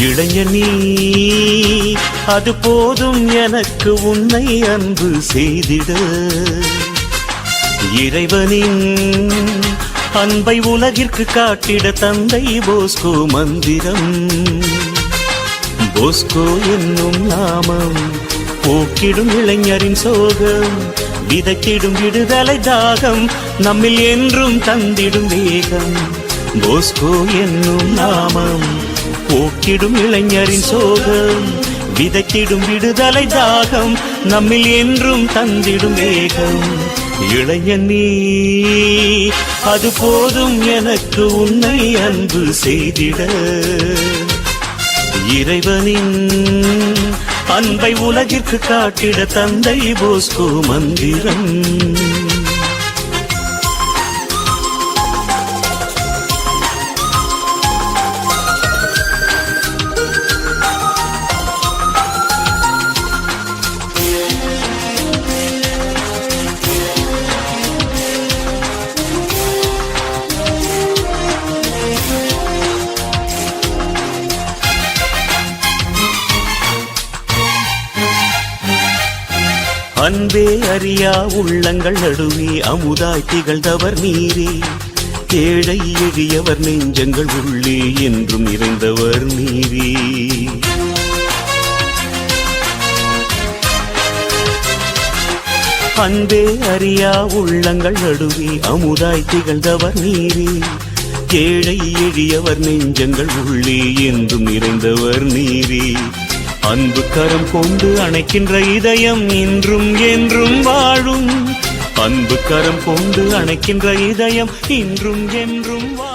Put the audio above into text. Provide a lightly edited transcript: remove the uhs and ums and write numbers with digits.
இளைஞனி அது போதும் எனக்கு உன்னை அன்பு செய்திட. இறைவனின் அன்பை உலகிற்கு காட்டிட தந்தை போஸ்கோ மந்திரம். போஸ்கோ என்னும் நாமம் போக்கிடும் இளைஞரின் சோகம், விதைத்திடும் விடுதலை தாகம், நம்மில் என்றும் தந்திடும் வேகம். போஸ்கோ என்னும் நாமம் போக்கிடும் இளைஞரின் சோகம், விதைத்திடும் விடுதலை தாகம், நம்மில் என்றும் தந்திடும் வேகம். இளைஞனி அது போதும் எனக்கு உன்னை அன்பு செய்திட. இறைவனின் அன்பை உலகிற்கு காட்டிட தந்தை போஸ்கோ மந்திரம். அன்பே அறியா உள்ளங்கள் நடுவே அமுதாய் திகழ்ந்தவர் நீரே. ஏழை எளியவர் நெஞ்சங்கள் உள்ளே என்றும் நிறைந்தவர் நீரே. அன்பே அறியா உள்ளங்கள் நடுவே அமுதாய் திகழ்ந்தவர் நீரே. ஏழை எளியவர் நெஞ்சங்கள் உள்ளே என்றும் நிறைந்தவர் நீரே. அன்பு கரம் கொண்டு அணைக்கின்ற இதயம் இன்றும் என்றும் வாழும். அன்பு கரம் கொண்டு அணைக்கின்ற இதயம் இன்றும் என்றும் வாழும்.